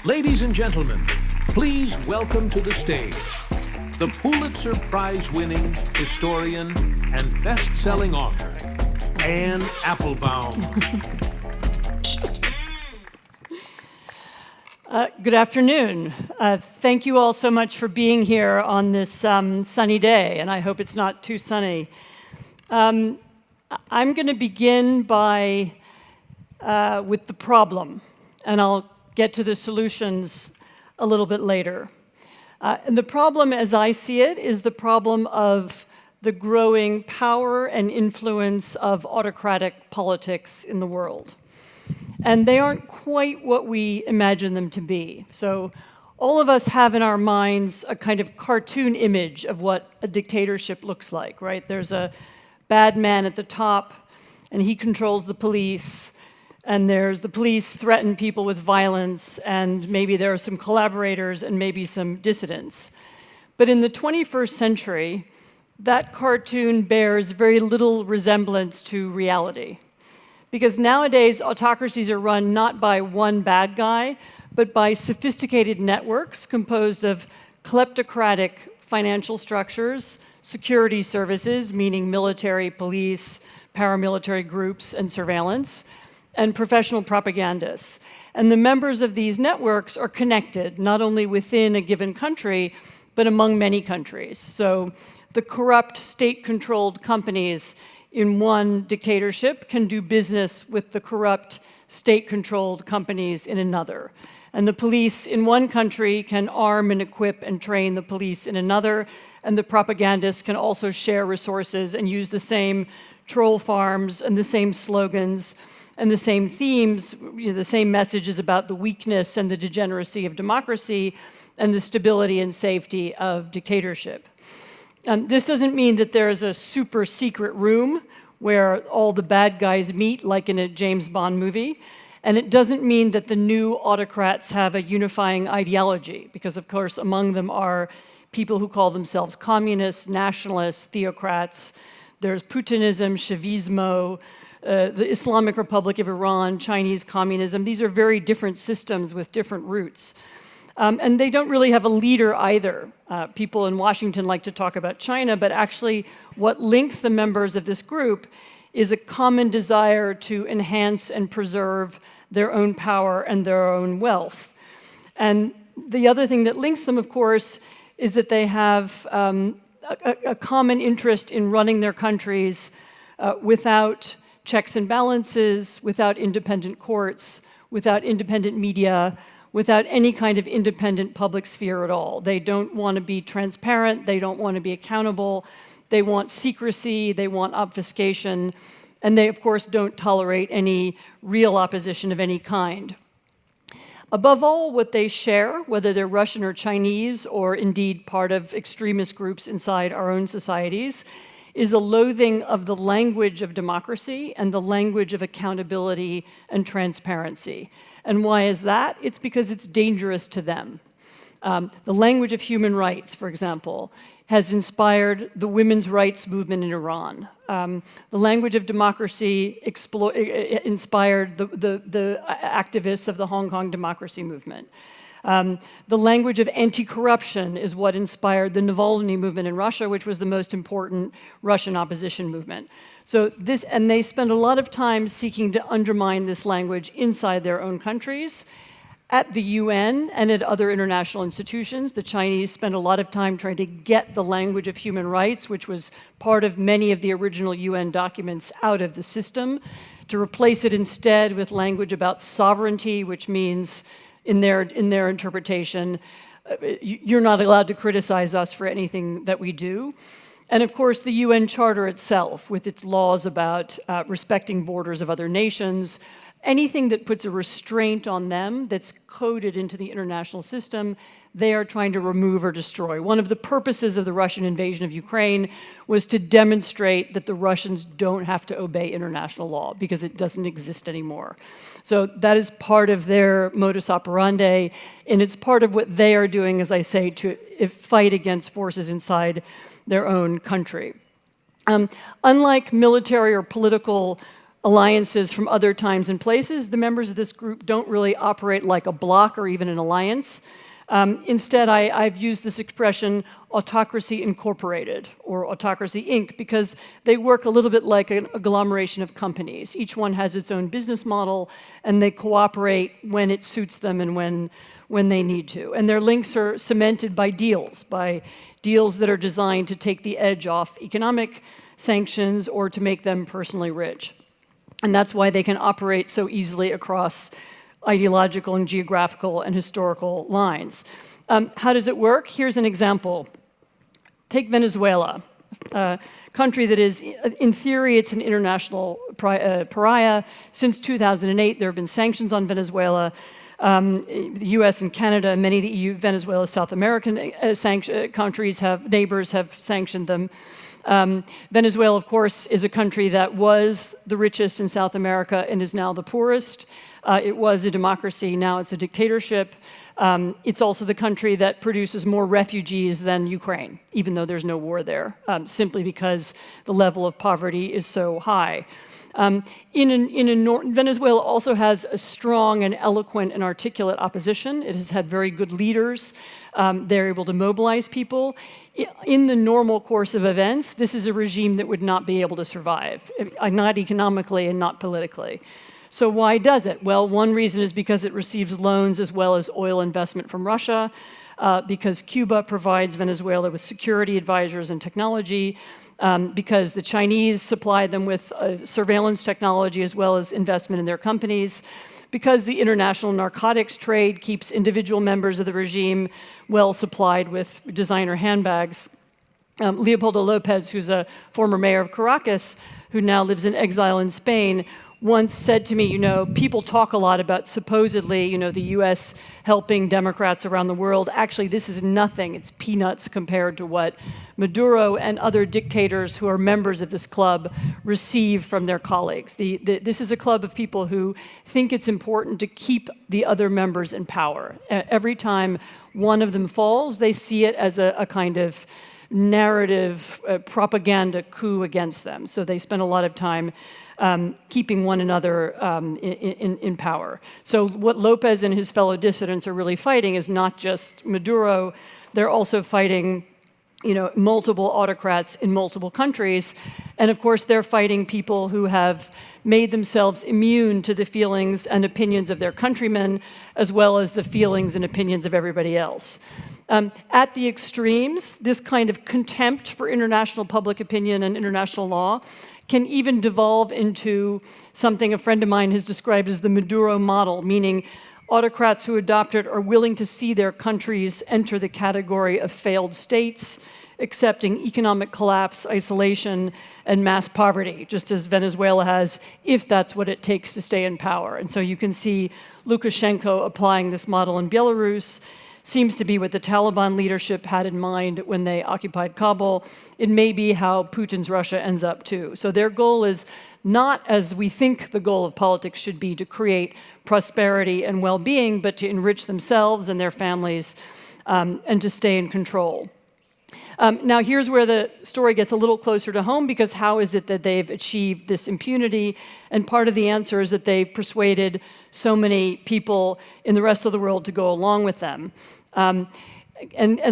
Ladies and gentlemen, please welcome to the stage the Pulitzer Prize-winning historian and best-selling author, Anne Applebaum. Good afternoon. Thank you all so much for being here on this sunny day, and I hope it's not too sunny. I'm going to begin with the problem, and I'll get to the solutions a little bit later. And the problem, as I see it, is the problem of the growing power and influence of autocratic politics in the world. And they aren't quite what we imagine them to be. So all of us have in our minds a kind of cartoon image of what a dictatorship looks like, right? There's a bad man at the top, and he controls the police, and the police threaten people with violence, and maybe there are some collaborators and maybe some dissidents. But in the 21st century, that cartoon bears very little resemblance to reality. Because nowadays, autocracies are run not by one bad guy, but by sophisticated networks composed of kleptocratic financial structures, security services, meaning military, police, paramilitary groups, and surveillance, and professional propagandists. And the members of these networks are connected, not only within a given country, but among many countries. So the corrupt state-controlled companies in one dictatorship can do business with the corrupt state-controlled companies in another. And the police in one country can arm and equip and train the police in another, and the propagandists can also share resources and use the same troll farms and the same slogans and the same themes, the same messages about the weakness and the degeneracy of democracy and the stability and safety of dictatorship. This doesn't mean that there's a super secret room where all the bad guys meet, like in a James Bond movie. And it doesn't mean that the new autocrats have a unifying ideology, because of course among them are people who call themselves communists, nationalists, theocrats. There's Putinism, Chavismo, the Islamic Republic of Iran, Chinese communism. These are very different systems with different roots. And they don't really have a leader either. People in Washington like to talk about China, but actually what links the members of this group is a common desire to enhance and preserve their own power and their own wealth. And the other thing that links them, of course, is that they have a common interest in running their countries without checks and balances, without independent courts, without independent media, without any kind of independent public sphere at all. They don't want to be transparent, they don't want to be accountable, they want secrecy, they want obfuscation, and they, of course, don't tolerate any real opposition of any kind. Above all, what they share, whether they're Russian or Chinese, or indeed part of extremist groups inside our own societies, is a loathing of the language of democracy and the language of accountability and transparency. And why is that? It's because it's dangerous to them. The language of human rights, for example, has inspired the women's rights movement in Iran. The language of democracy inspired the activists of the Hong Kong democracy movement. The language of anti-corruption is what inspired the Navalny movement in Russia, which was the most important Russian opposition movement. And they spend a lot of time seeking to undermine this language inside their own countries. At the UN and at other international institutions, the Chinese spend a lot of time trying to get the language of human rights, which was part of many of the original UN documents, out of the system, to replace it instead with language about sovereignty, which means, in their interpretation, you're not allowed to criticize us for anything that we do. And of course, the UN Charter itself, with its laws about respecting borders of other nations, anything that puts a restraint on them that's coded into the international system, they are trying to remove or destroy. One of the purposes of the Russian invasion of Ukraine was to demonstrate that the Russians don't have to obey international law because it doesn't exist anymore. So that is part of their modus operandi, and it's part of what they are doing, as I say, to fight against forces inside their own country. Unlike military or political alliances from other times and places. The members of this group don't really operate like a bloc or even an alliance. Instead, I've used this expression, autocracy incorporated, or autocracy Inc., because they work a little bit like an agglomeration of companies. Each one has its own business model, and they cooperate when it suits them and when they need to. And their links are cemented by deals that are designed to take the edge off economic sanctions or to make them personally rich. And that's why they can operate so easily across ideological and geographical and historical lines. How does it work? Here's an example. Take Venezuela, a country that is, in theory, it's an international pariah. Since 2008, there have been sanctions on Venezuela. The US and Canada and many of the EU, Venezuela, South American neighbors have sanctioned them. Venezuela, of course, is a country that was the richest in South America and is now the poorest. It was a democracy, now it's a dictatorship. It's also the country that produces more refugees than Ukraine, even though there's no war there, simply because the level of poverty is so high. Venezuela also has a strong and eloquent and articulate opposition. It has had very good leaders. They're able to mobilize people. In the normal course of events, this is a regime that would not be able to survive, not economically and not politically. So why does it? Well, one reason is because it receives loans as well as oil investment from Russia, because Cuba provides Venezuela with security advisors and technology, because the Chinese supply them with surveillance technology as well as investment in their companies, because the international narcotics trade keeps individual members of the regime well supplied with designer handbags. Leopoldo Lopez, who's a former mayor of Caracas, who now lives in exile in Spain, once said to me, people talk a lot about supposedly, the US helping Democrats around the world. Actually, this is nothing. It's peanuts compared to what Maduro and other dictators who are members of this club receive from their colleagues. This is a club of people who think it's important to keep the other members in power. Every time one of them falls, they see it as a kind of narrative propaganda coup against them. So they spend a lot of time keeping one another in power. So what Lopez and his fellow dissidents are really fighting is not just Maduro, they're also fighting multiple autocrats in multiple countries. And of course, they're fighting people who have made themselves immune to the feelings and opinions of their countrymen, as well as the feelings and opinions of everybody else. At the extremes, this kind of contempt for international public opinion and international law can even devolve into something a friend of mine has described as the Maduro model, meaning autocrats who adopt it are willing to see their countries enter the category of failed states, accepting economic collapse, isolation, and mass poverty, just as Venezuela has, if that's what it takes to stay in power. And so you can see Lukashenko applying this model in Belarus. Seems to be what the Taliban leadership had in mind when they occupied Kabul. It may be how Putin's Russia ends up too. So their goal is not, as we think the goal of politics should be, to create prosperity and well-being, but to enrich themselves and their families and to stay in control. Now here's where the story gets a little closer to home, because how is it that they've achieved this impunity? And part of the answer is that they persuaded so many people in the rest of the world to go along with them. And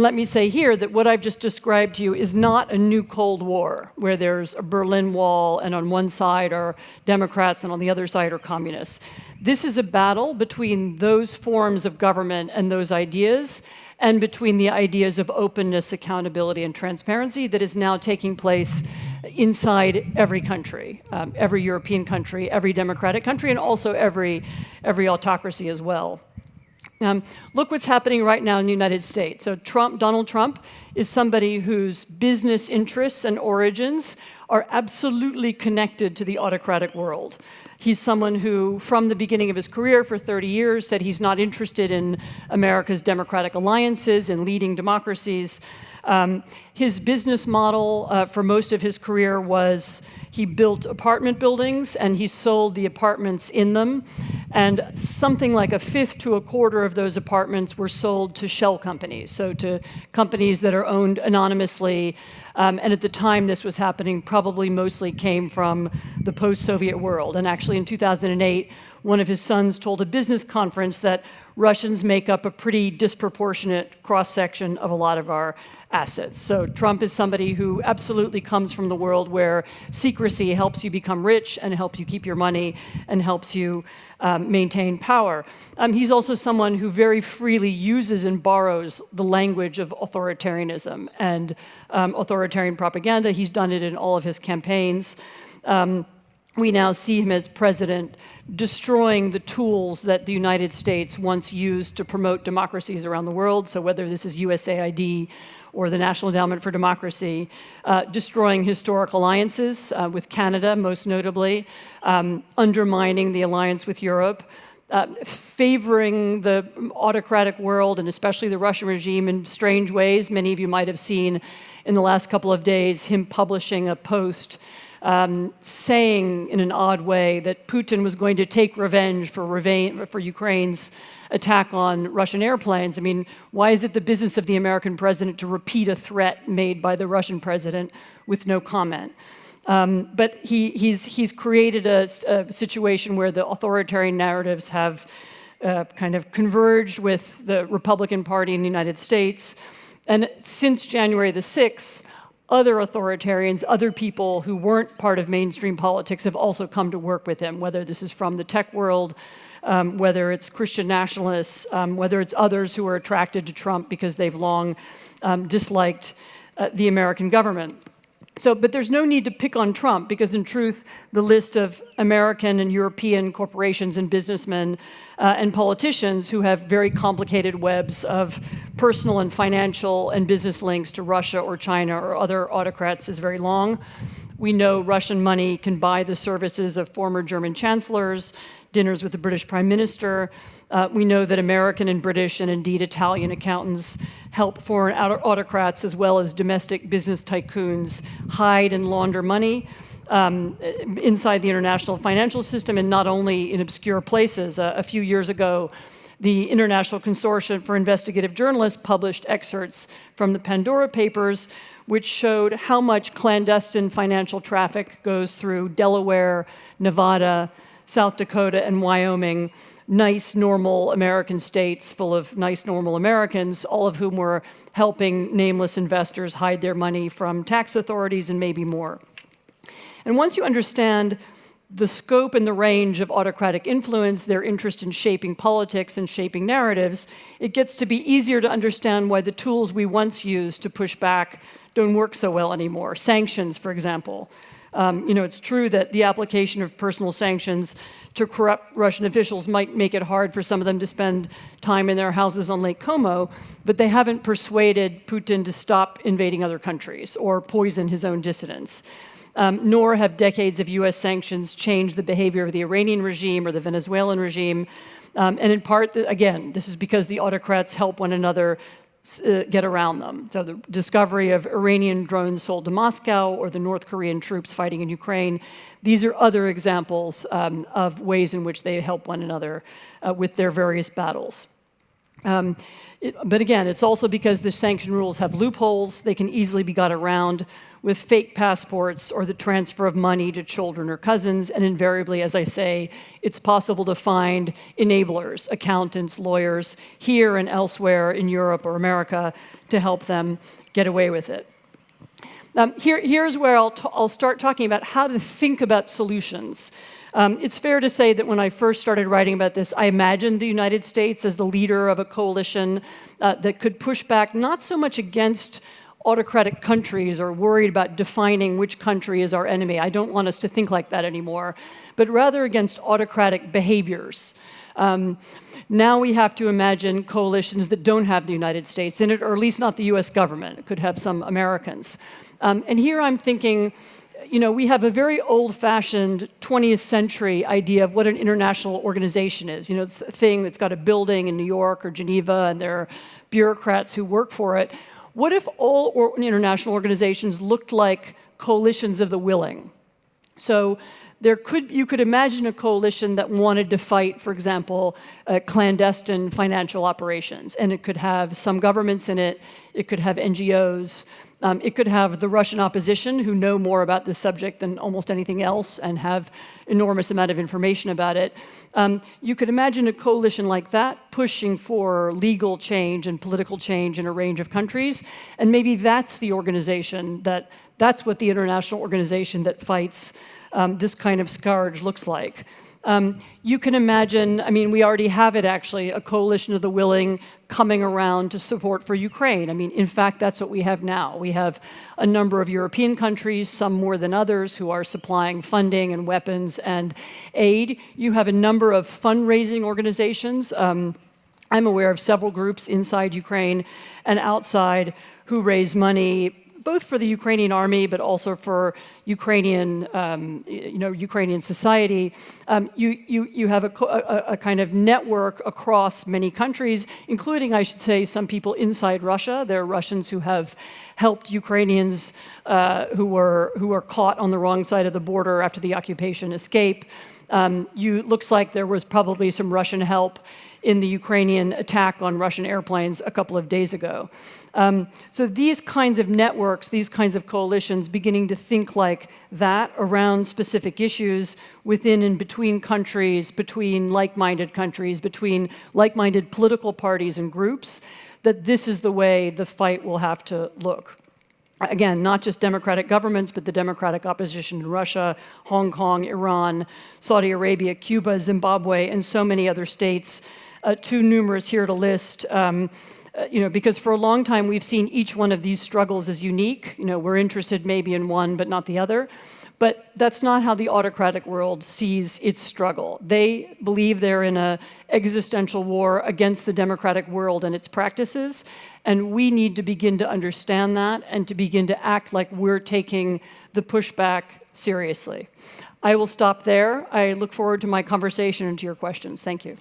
let me say here that what I've just described to you is not a new Cold War, where there's a Berlin Wall and on one side are Democrats and on the other side are communists. This is a battle between those forms of government and those ideas, and between the ideas of openness, accountability, and transparency that is now taking place inside every country, every European country, every democratic country, and also every autocracy as well. Look what's happening right now in the United States. So Donald Trump is somebody whose business interests and origins are absolutely connected to the autocratic world. He's someone who, from the beginning of his career for 30 years, said he's not interested in America's democratic alliances and leading democracies. His business model for most of his career was he built apartment buildings and he sold the apartments in them. And something like a fifth to a quarter of those apartments were sold to shell companies, so to companies that are owned anonymously. And at the time this was happening, probably mostly came from the post-Soviet world. And actually in 2008, one of his sons told a business conference that Russians make up a pretty disproportionate cross-section of a lot of our assets. So Trump is somebody who absolutely comes from the world where secrecy helps you become rich and helps you keep your money and helps you maintain power. He's also someone who very freely uses and borrows the language of authoritarianism and authoritarian propaganda. He's done it in all of his campaigns. We now see him as president destroying the tools that the United States once used to promote democracies around the world. So whether this is USAID or the National Endowment for Democracy, destroying historic alliances with Canada, most notably, undermining the alliance with Europe, favoring the autocratic world and especially the Russian regime in strange ways. Many of you might have seen in the last couple of days him publishing a post saying in an odd way that Putin was going to take revenge for Ukraine's attack on Russian airplanes. I mean, why is it the business of the American president to repeat a threat made by the Russian president with no comment? But he's created a situation where the authoritarian narratives have kind of converged with the Republican Party in the United States. And since January the 6th, other authoritarians, other people who weren't part of mainstream politics have also come to work with him, whether this is from the tech world, whether it's Christian nationalists, whether it's others who are attracted to Trump because they've long disliked the American government. But there's no need to pick on Trump because in truth, the list of American and European corporations and businessmen and politicians who have very complicated webs of personal and financial and business links to Russia or China or other autocrats is very long. We know Russian money can buy the services of former German chancellors, dinners with the British Prime Minister. We know that American and British and indeed Italian accountants help foreign autocrats as well as domestic business tycoons hide and launder money inside the international financial system and not only in obscure places. A few years ago, the International Consortium for Investigative Journalists published excerpts from the Pandora Papers, which showed how much clandestine financial traffic goes through Delaware, Nevada, South Dakota, and Wyoming, nice, normal American states full of nice, normal Americans, all of whom were helping nameless investors hide their money from tax authorities and maybe more. And once you understand the scope and the range of autocratic influence, their interest in shaping politics and shaping narratives, it gets to be easier to understand why the tools we once used to push back don't work so well anymore. Sanctions, for example. It's true that the application of personal sanctions to corrupt Russian officials might make it hard for some of them to spend time in their houses on Lake Como, but they haven't persuaded Putin to stop invading other countries or poison his own dissidents. Nor have decades of US sanctions changed the behavior of the Iranian regime or the Venezuelan regime. And in part, again, this is because the autocrats help one another get around them. So the discovery of Iranian drones sold to Moscow or the North Korean troops fighting in Ukraine, these are other examples of ways in which they help one another with their various battles. But again, it's also because the sanction rules have loopholes. They can easily be got around with fake passports or the transfer of money to children or cousins. And invariably, as I say, it's possible to find enablers, accountants, lawyers, here and elsewhere in Europe or America to help them get away with it. Here's where I'll start talking about how to think about solutions. It's fair to say that when I first started writing about this, I imagined the United States as the leader of a coalition that could push back not so much against autocratic countries or worried about defining which country is our enemy. I don't want us to think like that anymore, but rather against autocratic behaviors. Now we have to imagine coalitions that don't have the United States in it, or at least not the US government. It could have some Americans. And here I'm thinking, we have a very old-fashioned 20th century idea of what an international organization is. It's a thing that's got a building in New York or Geneva, and there are bureaucrats who work for it. What if all international organizations looked like coalitions of the willing? So you could imagine a coalition that wanted to fight, for example, clandestine financial operations, and it could have some governments in it, it could have NGOs, it could have the Russian opposition, who know more about this subject than almost anything else and have enormous amount of information about it. You could imagine a coalition like that pushing for legal change and political change in a range of countries, and maybe that's the organization that's what the international organization that fights this kind of scourge looks like. You can imagine, we already have it actually, a coalition of the willing coming around to support for Ukraine. In fact, that's what we have now. We have a number of European countries, some more than others, who are supplying funding and weapons and aid. You have a number of fundraising organizations. I'm aware of several groups inside Ukraine and outside who raise money both for the Ukrainian army, but also for Ukrainian society. You have a kind of network across many countries, including, I should say, some people inside Russia. There are Russians who have helped Ukrainians who were caught on the wrong side of the border after the occupation escape. Looks like there was probably some Russian help in the Ukrainian attack on Russian airplanes a couple of days ago. So these kinds of networks, these kinds of coalitions, beginning to think like that around specific issues within and between countries, between like-minded countries, between like-minded political parties and groups, that this is the way the fight will have to look. Again, not just democratic governments, but the democratic opposition in Russia, Hong Kong, Iran, Saudi Arabia, Cuba, Zimbabwe, and so many other states, too numerous here to list. Because for a long time we've seen each one of these struggles as unique. We're interested maybe in one, but not the other. But that's not how the autocratic world sees its struggle. They believe they're in an existential war against the democratic world and its practices, and we need to begin to understand that and to begin to act like we're taking the pushback seriously. I will stop there. I look forward to my conversation and to your questions. Thank you.